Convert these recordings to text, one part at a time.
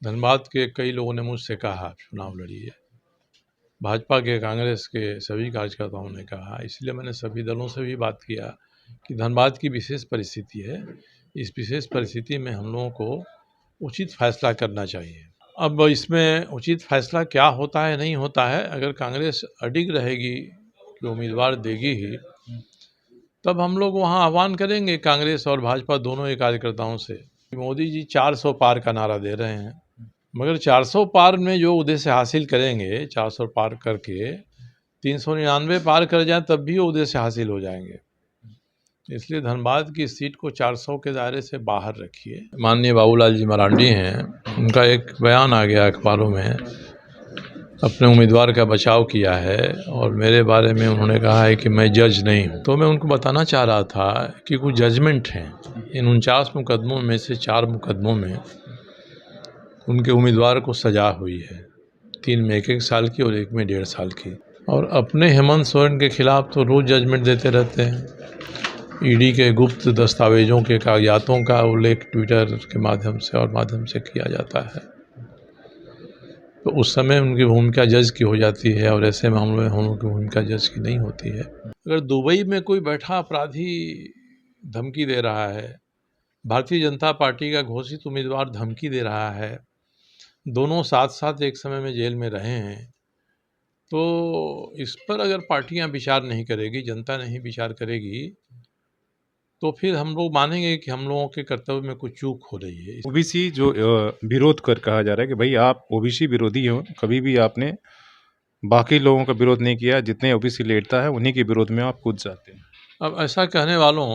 धनबाद के कई लोगों ने मुझसे कहा चुनाव लड़िए, भाजपा के कांग्रेस के सभी कार्यकर्ताओं ने कहा, इसलिए मैंने सभी दलों से भी बात किया कि धनबाद की विशेष परिस्थिति है। इस विशेष परिस्थिति में हम लोगों को उचित फैसला करना चाहिए। अब इसमें उचित फैसला क्या होता है नहीं होता है, अगर कांग्रेस अडिग रहेगी कि उम्मीदवार देगी ही, तब हम लोग वहाँ आह्वान करेंगे कांग्रेस और भाजपा दोनों ही कार्यकर्ताओं से। मोदी जी 400 पार का नारा दे रहे हैं, मगर 400 पार में जो उद्देश्य हासिल करेंगे, 400 पार करके 399 पार कर जाएं तब भी वो उद्देश्य हासिल हो जाएंगे। इसलिए धनबाद की सीट को 400 के दायरे से बाहर रखिए। माननीय बाबूलाल जी मरांडी हैं, उनका एक बयान आ गया अखबारों में, अपने उम्मीदवार का बचाव किया है और मेरे बारे में उन्होंने कहा है कि मैं जज नहीं हूँ। तो मैं उनको बताना चाह रहा था कि कुछ जजमेंट हैं। इन 49 मुकदमों में से 4 मुकदमों में उनके उम्मीदवार को सजा हुई है, 3 में 1-1 साल की और 1 में 1.5 साल की। और अपने हेमंत सोरेन के खिलाफ तो रोज़ जजमेंट देते रहते हैं। ईडी के गुप्त दस्तावेजों के कागजातों का उल्लेख ट्विटर के माध्यम से किया जाता है, तो उस समय उनकी भूमिका जज की हो जाती है और ऐसे मामलों में हम लोग की भूमिका जज की नहीं होती है। अगर दुबई में कोई बैठा अपराधी धमकी दे रहा है, भारतीय जनता पार्टी का घोषित उम्मीदवार धमकी दे रहा है, दोनों साथ साथ एक समय में जेल में रहे हैं, तो इस पर अगर पार्टियां विचार नहीं करेगी, जनता नहीं विचार करेगी, तो फिर हम लोग मानेंगे कि हम लोगों के कर्तव्य में कुछ चूक हो रही है। ओबीसी जो विरोध कर कहा जा रहा है कि भाई आप ओबीसी विरोधी हो, कभी भी आपने बाकी लोगों का विरोध नहीं किया, जितने ओबीसी लेटता है उन्हीं के विरोध में आप कूद जाते हैं। अब ऐसा कहने वालों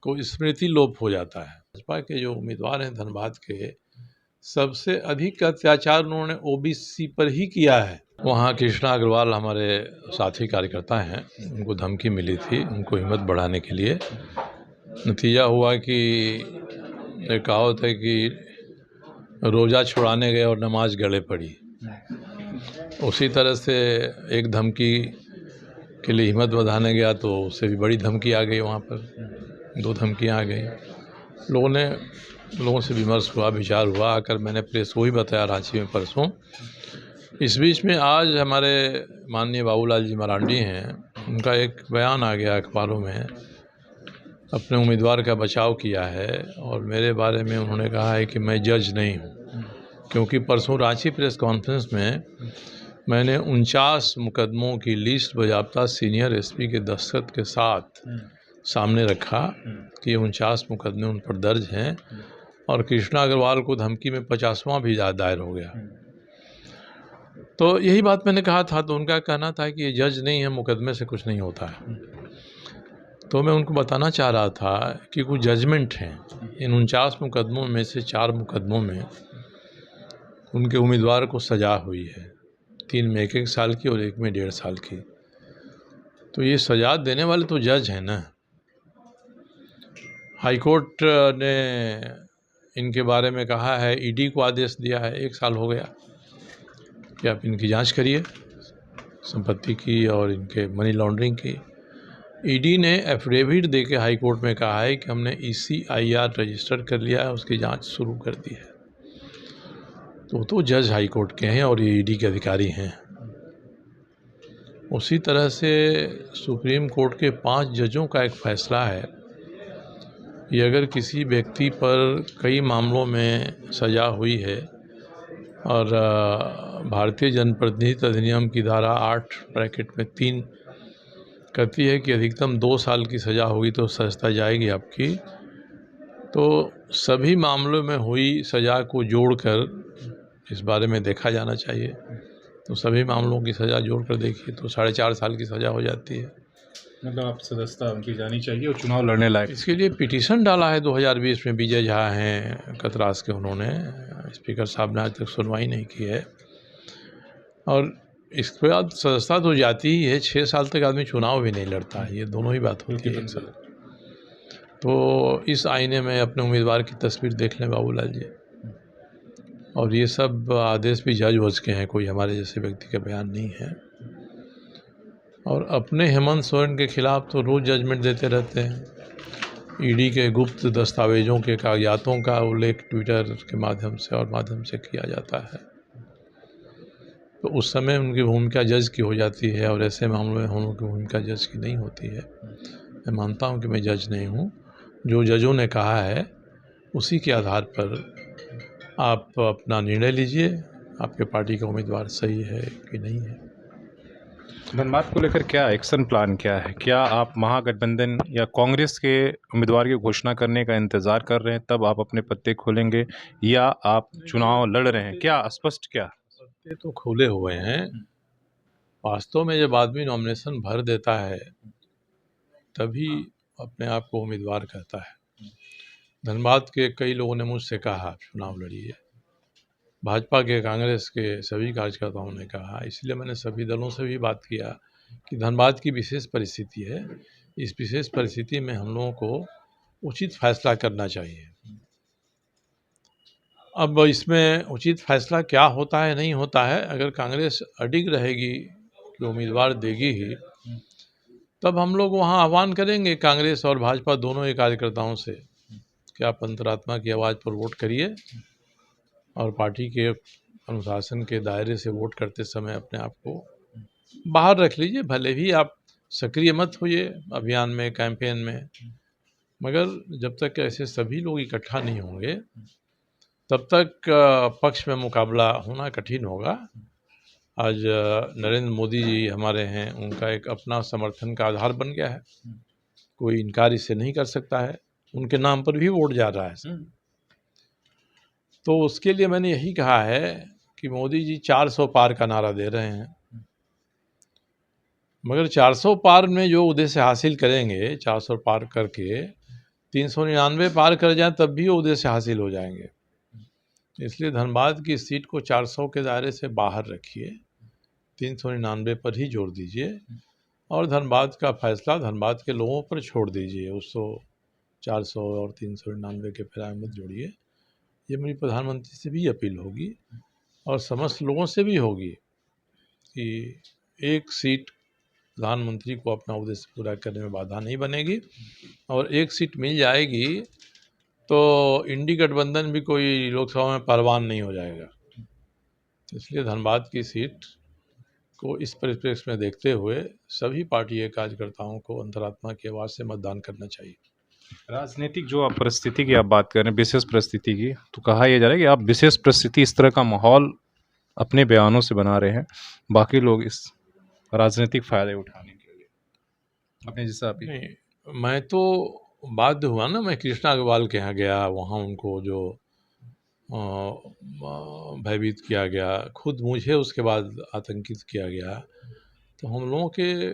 को स्मृति लोप हो जाता है। भाजपा के जो उम्मीदवार हैं धनबाद के, सबसे अधिक अत्याचार उन्होंने ओबीसी पर ही किया है। वहाँ कृष्णा अग्रवाल हमारे साथी कार्यकर्ता हैं, उनको धमकी मिली थी उनको हिम्मत बढ़ाने के लिए। नतीजा हुआ कि एक कहावत है कि रोज़ा छुड़ाने गए और नमाज गले पड़ी। उसी तरह से एक धमकी के लिए हिम्मत बढ़ाने गया तो उससे भी बड़ी धमकी आ गई। वहाँ पर 2 धमकियाँ आ गई। लोगों से विमर्श हुआ, विचार हुआ, आकर मैंने प्रेस को ही बताया रांची में परसों। इस बीच में आज हमारे माननीय बाबूलाल जी मरांडी हैं, उनका एक बयान आ गया अखबारों में, अपने उम्मीदवार का बचाव किया है और मेरे बारे में उन्होंने कहा है कि मैं जज नहीं हूँ, क्योंकि परसों रांची प्रेस कॉन्फ्रेंस में मैंने 49 मुकदमों की लिस्ट बाज़ाब्ता सीनियर एसपी के दस्तखत के साथ सामने रखा कि ये 49 मुकदमे उन पर दर्ज हैं और कृष्णा अग्रवाल को धमकी में 50वां भी दायर हो गया। तो यही बात मैंने कहा था, तो उनका कहना था कि ये जज नहीं है, मुकदमे से कुछ नहीं होता है। तो मैं उनको बताना चाह रहा था कि कुछ जजमेंट हैं। इन 49 मुकदमों में से 4 मुकदमों में उनके उम्मीदवार को सजा हुई है, 3 में 1-1 साल की और 1 में 1.5 साल की। तो ये सजा देने वाले तो जज हैं ना। हाईकोर्ट ने इनके बारे में कहा है, ईडी को आदेश दिया है, 1 साल हो गया कि आप इनकी जांच करिए, संपत्ति की और इनके मनी लॉन्ड्रिंग की। ईडी ने एफिडेविट दे के हाईकोर्ट में कहा है कि हमने ECIR रजिस्टर कर लिया है, उसकी जांच शुरू कर दी है। तो जज हाईकोर्ट के हैं और ये ईडी के अधिकारी हैं। उसी तरह से सुप्रीम कोर्ट के 5 जजों का एक फैसला है कि अगर किसी व्यक्ति पर कई मामलों में सज़ा हुई है और भारतीय जनप्रतिनिधित्व अधिनियम की धारा 8(3) कहती है कि अधिकतम 2 साल की सज़ा होगी तो सजा जाएगी आपकी, तो सभी मामलों में हुई सज़ा को जोड़कर इस बारे में देखा जाना चाहिए। तो सभी मामलों की सज़ा जोड़कर देखिए तो 4.5 साल की सज़ा हो जाती है। मतलब आप सदस्यता उनकी जानी चाहिए और चुनाव लड़ने लायक। इसके लिए पिटीशन डाला है 2020 में, विजय झा हैं कतरास के, उन्होंने, स्पीकर साहब ने आज तक सुनवाई नहीं की है। और इसके बाद सदस्यता तो जाती ही है, 6 साल तक आदमी चुनाव भी नहीं लड़ता है, ये दोनों ही बात होती है एक साथ। तो इस आईने में अपने उम्मीदवार की तस्वीर देख लें बाबूलाल जी। और ये सब आदेश भी जज वज के हैं, कोई हमारे जैसे व्यक्ति का बयान नहीं है। और अपने हेमंत सोरेन के खिलाफ तो रोज़ जजमेंट देते रहते हैं। ईडी के गुप्त दस्तावेजों के कागजातों का उल्लेख ट्विटर के माध्यम से किया जाता है, तो उस समय उनकी भूमिका जज की हो जाती है और ऐसे मामलों में हम लोग की भूमिका जज की नहीं होती है। मैं मानता हूँ कि मैं जज नहीं हूँ, जो जजों ने कहा है उसी के आधार पर आप अपना निर्णय लीजिए, आपके पार्टी का उम्मीदवार सही है कि नहीं है। धनबाद को लेकर क्या एक्शन प्लान क्या है? क्या आप महागठबंधन या कांग्रेस के उम्मीदवार की घोषणा करने का इंतजार कर रहे हैं तब आप अपने पत्ते खोलेंगे, या आप चुनाव लड़ रहे हैं? क्या स्पष्ट क्या? पत्ते तो खुले हुए हैं। वास्तव में जब आदमी नॉमिनेशन भर देता है तभी अपने आप को उम्मीदवार कहता है। धनबाद के कई लोगों ने मुझसे कहा चुनाव लड़िए, भाजपा के कांग्रेस के सभी कार्यकर्ताओं ने कहा, इसलिए मैंने सभी दलों से भी बात किया कि धनबाद की विशेष परिस्थिति है, इस विशेष परिस्थिति में हम लोगों को उचित फैसला करना चाहिए। अब इसमें उचित फैसला क्या होता है नहीं होता है, अगर कांग्रेस अडिग रहेगी कि उम्मीदवार देगी ही, तब हम लोग वहाँ आह्वान करेंगे कांग्रेस और भाजपा दोनों ही कार्यकर्ताओं से कि आप अंतरात्मा की आवाज़ पर वोट करिए और पार्टी के अनुशासन के दायरे से वोट करते समय अपने आप को बाहर रख लीजिए। भले ही आप सक्रिय मत होइए अभियान में, कैंपेन में, मगर जब तक ऐसे सभी लोग इकट्ठा नहीं होंगे तब तक पक्ष में मुकाबला होना कठिन होगा। आज नरेंद्र मोदी जी हमारे हैं, उनका एक अपना समर्थन का आधार बन गया है, कोई इनकार इससे नहीं कर सकता है, उनके नाम पर भी वोट जा रहा है। तो उसके लिए मैंने यही कहा है कि मोदी जी 400 पार का नारा दे रहे हैं, मगर 400 पार में जो उद्देश्य हासिल करेंगे, 400 पार करके 399 पार कर जाएं तब भी वो उद्देश्य हासिल हो जाएंगे। इसलिए धनबाद की सीट को 400 के दायरे से बाहर रखिए, 399 पर ही जोर दीजिए और धनबाद का फैसला धनबाद के लोगों पर छोड़ दीजिए। उसको 400 और 399 के फेराए मत जोड़िए। ये मेरी प्रधानमंत्री से भी अपील होगी और समस्त लोगों से भी होगी कि एक सीट प्रधानमंत्री को अपना उद्देश्य पूरा करने में बाधा नहीं बनेगी, और एक सीट मिल जाएगी तो इंडी गठबंधन भी कोई लोकसभा में परवान नहीं हो जाएगा। इसलिए धनबाद की सीट को इस परिप्रेक्ष्य में देखते हुए सभी पार्टी के कार्यकर्ताओं को अंतरात्मा की आवाज़ से मतदान करना चाहिए। राजनीतिक जो आप परिस्थिति की आप बात कर रहे हैं, विशेष परिस्थिति की, तो कहा यह जा रहा है कि आप विशेष परिस्थिति, इस तरह का माहौल अपने बयानों से बना रहे हैं, बाकी लोग इस राजनीतिक फायदे उठाने के लिए अपने जैसा अभी। नहीं, मैं तो बाध्य हुआ ना, मैं कृष्णा अग्रवाल के यहाँ गया, वहाँ उनको जो भयभीत किया गया, खुद मुझे उसके बाद आतंकित किया गया, तो हम लोगों के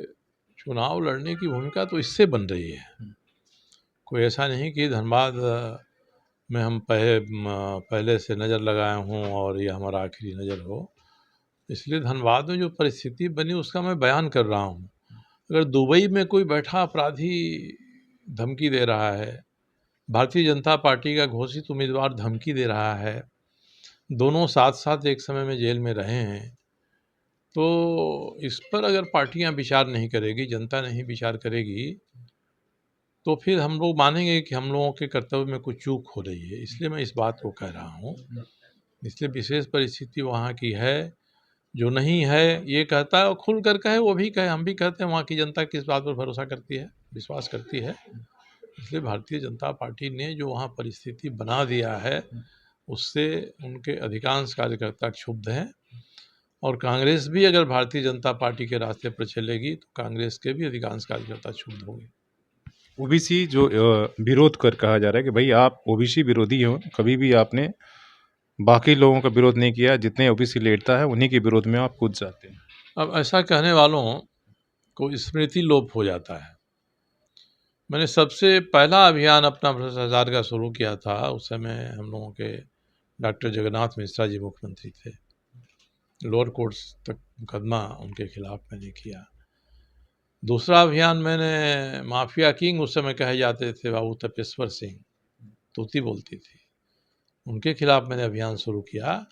चुनाव लड़ने की भूमिका तो इससे बन रही है। कोई ऐसा नहीं कि धनबाद में हम पहले से नज़र लगाए हों और ये हमारा आखिरी नज़र हो। इसलिए धनबाद में जो परिस्थिति बनी उसका मैं बयान कर रहा हूँ। अगर दुबई में कोई बैठा अपराधी धमकी दे रहा है, भारतीय जनता पार्टी का घोषित उम्मीदवार धमकी दे रहा है, दोनों साथ साथ एक समय में जेल में रहे हैं, तो इस पर अगर पार्टियां विचार नहीं करेगी, जनता नहीं विचार करेगी, तो फिर हम लोग मानेंगे कि हम लोगों के कर्तव्य में कुछ चूक हो रही है। इसलिए मैं इस बात को कह रहा हूँ। इसलिए विशेष परिस्थिति वहाँ की है, जो नहीं है ये कहता है और खुल कर कहे, वो भी कहे, हम भी कहते हैं वहाँ की जनता किस बात पर भरोसा करती है, विश्वास करती है। इसलिए भारतीय जनता पार्टी ने जो वहाँ परिस्थिति बना दिया है उससे उनके अधिकांश कार्यकर्ता क्षुब्ध हैं, और कांग्रेस भी अगर भारतीय जनता पार्टी के रास्ते पर चलेगी तो कांग्रेस के भी अधिकांश कार्यकर्ता क्षुब्ध होंगे। ओबीसी जो विरोध कर कहा जा रहा है कि भाई आप ओबीसी विरोधी हो, कभी भी आपने बाकी लोगों का विरोध नहीं किया, जितने ओबीसी लेटता है उन्हीं के विरोध में आप कूद जाते हैं। अब ऐसा कहने वालों को स्मृति लोप हो जाता है। मैंने सबसे पहला अभियान अपना भ्रष्टाचार का शुरू किया था, उस समय हम लोगों के डॉक्टर जगन्नाथ मिश्रा जी मुख्यमंत्री थे, लोअर कोर्ट्स तक मुकदमा उनके खिलाफ मैंने किया। दूसरा अभियान मैंने माफिया किंग उस समय कहे जाते थे बाबू तपेश्वर सिंह, तूती बोलती थी, उनके खिलाफ मैंने अभियान शुरू किया,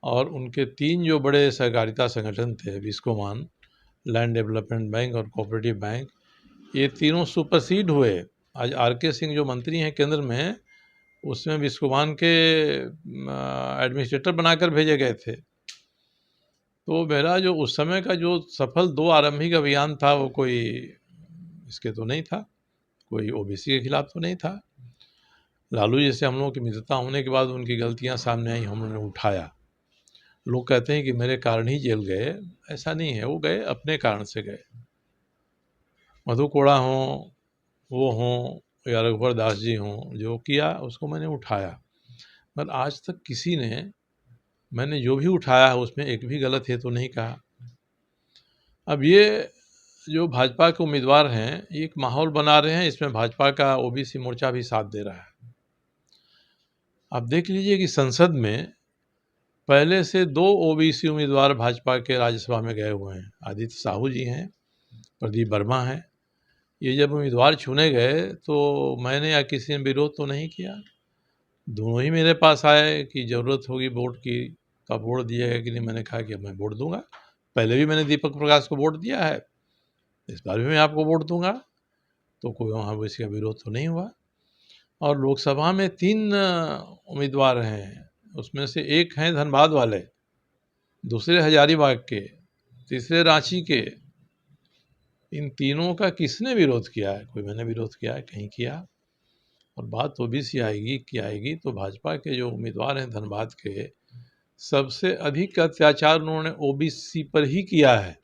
और उनके 3 जो बड़े सहकारिता संगठन थे, बिस्कोमान, लैंड डेवलपमेंट बैंक और कोऑपरेटिव बैंक, ये तीनों सुपरसीड हुए आज आर.के. सिंह जो मंत्री हैं केंद्र में, उसमें बिस्कोमान के एडमिनिस्ट्रेटर बनाकर भेजे गए थे। तो मेरा जो उस समय का जो सफल 2 आरंभिक अभियान था, वो कोई इसके तो नहीं था, कोई ओबीसी के खिलाफ तो नहीं था। लालू जी से हम लोगों की मित्रता होने के बाद उनकी गलतियां सामने आई, हम लोगों ने उठाया। लोग कहते हैं कि मेरे कारण ही जेल गए, ऐसा नहीं है, वो गए अपने कारण से गए। मधु कोड़ा हों, वो हों, या रघुवर दास जी हों, जो किया उसको मैंने उठाया। पर आज तक किसी ने मैंने जो भी उठाया है उसमें एक भी गलत है तो नहीं कहा। अब ये जो भाजपा के उम्मीदवार हैं, ये एक माहौल बना रहे हैं, इसमें भाजपा का ओबीसी मोर्चा भी साथ दे रहा है। आप देख लीजिए कि संसद में पहले से 2 ओबीसी उम्मीदवार भाजपा के राज्यसभा में गए हुए हैं। आदित्य साहू जी हैं, प्रदीप वर्मा हैं। ये जब उम्मीदवार चुने गए तो मैंने या किसी ने विरोध तो नहीं किया। दोनों ही मेरे पास आए कि ज़रूरत होगी वोट की, तो आप वोट दिएगा कि नहीं? मैंने कहा कि मैं वोट दूंगा। पहले भी मैंने दीपक प्रकाश को वोट दिया है, इस बार भी मैं आपको वोट दूंगा। तो कोई वहाँ इसका विरोध तो नहीं हुआ। और लोकसभा में 3 उम्मीदवार हैं, उसमें से एक हैं धनबाद वाले, दूसरे हजारीबाग के, तीसरे रांची के। इन तीनों का किसने विरोध किया है? कोई मैंने विरोध किया है? कहीं किया? और बात ओबीसी आएगी तो भाजपा के जो उम्मीदवार हैं धनबाद के, सबसे अधिक अत्याचार उन्होंने ओबीसी पर ही किया है।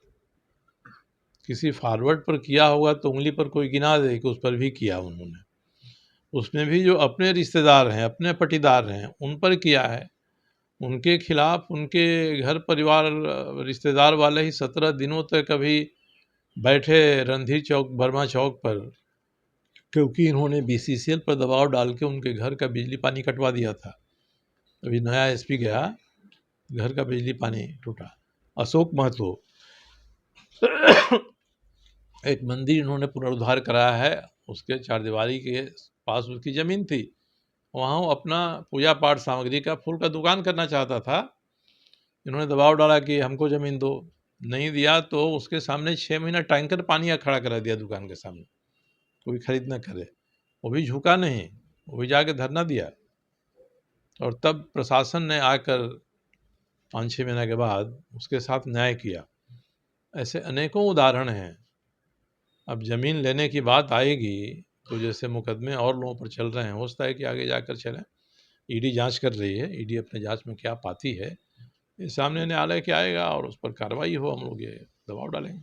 किसी फॉरवर्ड पर किया होगा तो उंगली पर कोई गिना दे कि उस पर भी किया उन्होंने। उसमें भी जो अपने रिश्तेदार हैं, अपने पटीदार हैं, उन पर किया है। उनके खिलाफ उनके घर परिवार रिश्तेदार वाले ही 17 दिनों तक अभी बैठे रणधीर चौक, वर्मा चौक पर, क्योंकि इन्होंने बीसीसीएल पर दबाव डाल के उनके घर का बिजली पानी कटवा दिया था। अभी नया एसपी गया, घर का बिजली पानी टूटा। अशोक महतो, एक मंदिर इन्होंने पुनरुद्धार कराया है, उसके चारदीवारी के पास उसकी ज़मीन थी, वहाँ वो अपना पूजा पाठ सामग्री का फूल का दुकान करना चाहता था। इन्होंने दबाव डाला कि हमको ज़मीन दो, नहीं दिया तो उसके सामने 6 महीना टैंकर पानी खड़ा करा दिया दुकान के सामने, कोई खरीद न करे। वो भी झुका नहीं, वो भी जाके धरना दिया। और तब प्रशासन ने आकर 5-6 महीने के बाद उसके साथ न्याय किया। ऐसे अनेकों उदाहरण हैं। अब ज़मीन लेने की बात आएगी तो जैसे मुकदमे और लोगों पर चल रहे हैं, हो सकता है कि आगे जाकर चलें। ईडी जांच कर रही है, ईडी अपने जांच में क्या पाती है, ये सामने न्यायालय के आएगा और उस पर कार्रवाई हो, हम लोग ये दबाव डालेंगे।